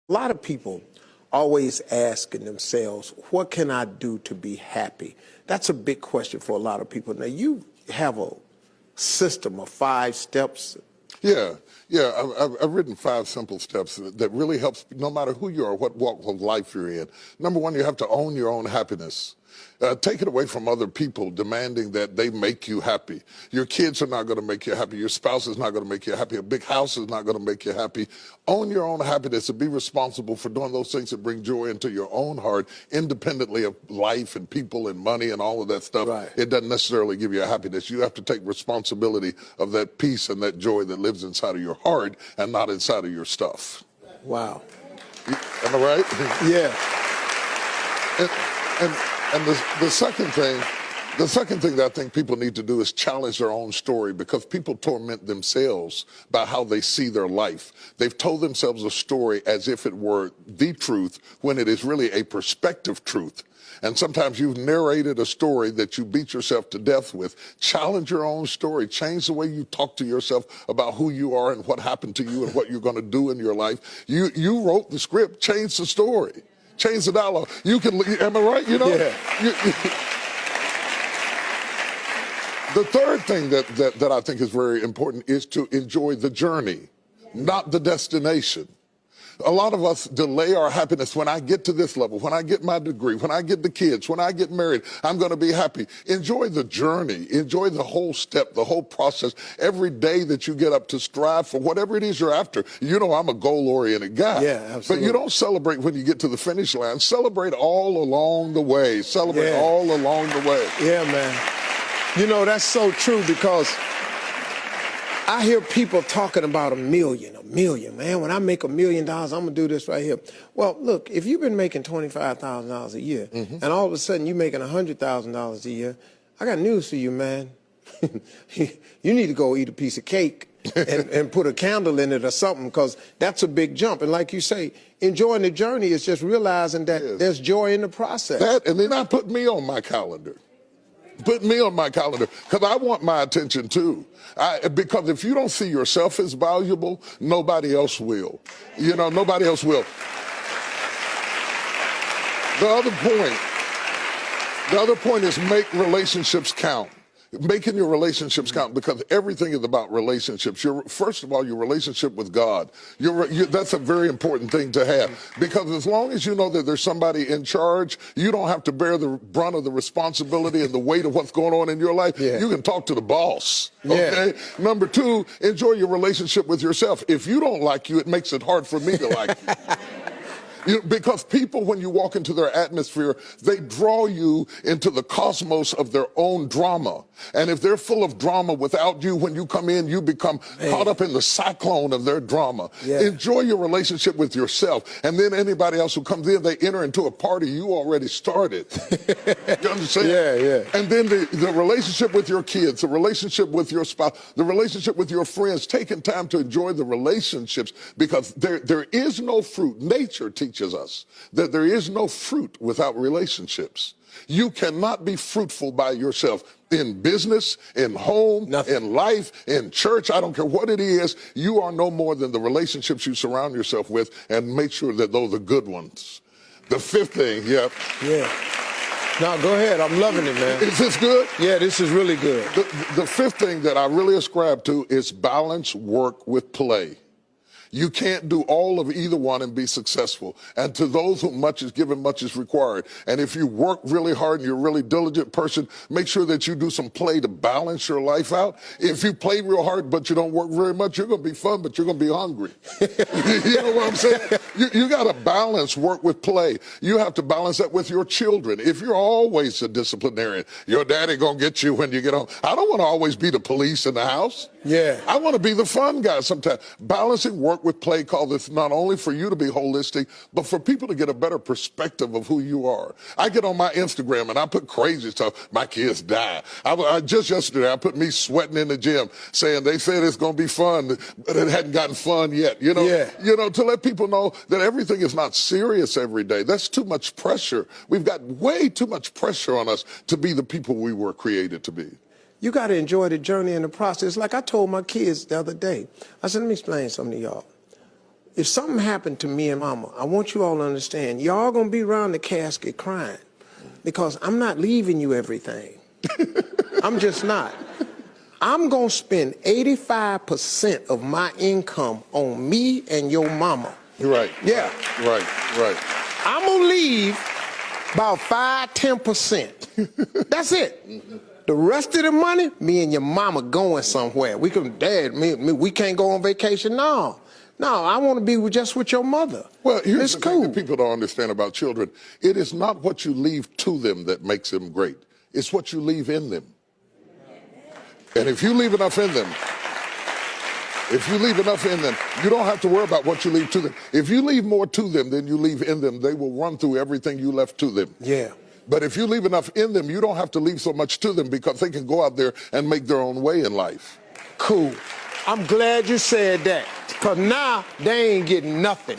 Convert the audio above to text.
A lot of people always asking themselves, what can I do to be happy? That's a big question for a lot of people. Now, you have a system of 5 steps. Yeah. I've written 5 simple steps that really helps no matter who you are, what walk of life you're in. Number 1, you have to own your own happiness. Take it away from other people demanding that they make you happy. Your kids are not going to make you happy. Your spouse is not going to make you happy. A big house is not going to make you happy. Own your own happiness and be responsible for doing those things that bring joy into your own heart, independently of life and people and money and all of that stuff. Right. It doesn't necessarily give you a happiness. You have to take responsibility of that peace and that joy that lives inside of your heart and not inside of your stuff. Wow. Am I right? Yeah. And the second thing that I think people need to do is challenge their own story, because people torment themselves by how they see their life. They've told themselves a story as if it were the truth when it is really a perspective truth. And sometimes you've narrated a story that you beat yourself to death with. Challenge your own story. Change the way you talk to yourself about who you are and what happened to you and what you're going to do in your life. You wrote the script. Change the story. Change the dialogue. You can, am I right? You know? Yeah. The third thing that I think is very important is to enjoy the journey, not the destination. A lot of us delay our happiness. When I get to this level, when I get my degree, when I get the kids, when I get married, I'm going to be happy. Enjoy the journey. Enjoy the whole step, the whole process. Every day that you get up to strive for whatever it is you're after. You know, I'm a goal-oriented guy. Yeah, absolutely. But you don't celebrate when you get to the finish line. Celebrate all along the way. Celebrate all along the way. Yeah, man. You know, that's so true, because I hear people talking about a million, man. When I make $1 million, I'm going to do this right here. Well, look, if you've been making $25,000 a year, and all of a sudden you're making $100,000 a year, I got news for you, man. You need to go eat a piece of cake and put a candle in it or something, because that's a big jump. And like you say, enjoying the journey is just realizing that there's joy in the process. That, and then I put me on my calendar. Put me on my calendar, because I want my attention too. Because if you don't see yourself as valuable, nobody else will. You know, nobody else will. The other point is make relationships count. Making your relationships count, because everything is about relationships. First of all, your relationship with God. That's a very important thing to have, because as long as you know that there's somebody in charge, you don't have to bear the brunt of the responsibility and the weight of what's going on in your life. Yeah. You can talk to the boss. Okay. Yeah. Number 2, enjoy your relationship with yourself. If you don't like you, it makes it hard for me to like you. Because people, when you walk into their atmosphere, they draw you into the cosmos of their own drama. And if they're full of drama without you, when you come in, you become caught up in the cyclone of their drama. Yeah. Enjoy your relationship with yourself. And then anybody else who comes in, they enter into a party you already started. You understand? Yeah. And then the relationship with your kids, the relationship with your spouse, the relationship with your friends, taking time to enjoy the relationships, because there is no fruit. Nature teaches us that there is no fruit without relationships. You cannot be fruitful by yourself. In business, in home, in life, in church, I don't care what it is, you are no more than the relationships you surround yourself with, and make sure that those are good ones. The 5th thing, Yeah. No, go ahead. I'm loving it, man. Is this good? Yeah, this is really good. The 5th thing that I really ascribe to is balance work with play. You can't do all of either one and be successful. And to those whom much is given, much is required. And if you work really hard and you're a really diligent person, make sure that you do some play to balance your life out. If you play real hard but you don't work very much, you're going to be fun, but you're going to be hungry. You know what I'm saying? You got to balance work with play. You have to balance that with your children. If you're always a disciplinarian, your daddy going to get you when you get home. I don't want to always be the police in the house. Yeah. I want to be the fun guy sometimes. Balancing work with play called this not only for you to be holistic, but for people to get a better perspective of who you are. I get on my Instagram and I put crazy stuff. My kids die. Just yesterday, I put me sweating in the gym saying they said it's going to be fun, but it hadn't gotten fun yet. You know, to let people know that everything is not serious every day. That's too much pressure. We've got way too much pressure on us to be the people we were created to be. You got to enjoy the journey and the process. Like I told my kids the other day, I said, let me explain something to y'all. if something happened to me and mama, I want you all to understand, y'all gonna be around the casket crying because I'm not leaving you everything. I'm just not. I'm gonna spend 85% of my income on me and your mama. Right. Yeah. Right. I'm gonna leave about 5–10%. That's it. The rest of the money, me and your mama going somewhere. We can, Dad, we can't go on vacation. No, I want to be just with your mother. Well, here's it's the cool. thing that people don't understand about children. It is not what you leave to them that makes them great. It's what you leave in them. And if you leave enough in them, you don't have to worry about what you leave to them. If you leave more to them than you leave in them, they will run through everything you left to them. Yeah. But if you leave enough in them, you don't have to leave so much to them because they can go out there and make their own way in life. Cool. I'm glad you said that, because now they ain't getting nothing.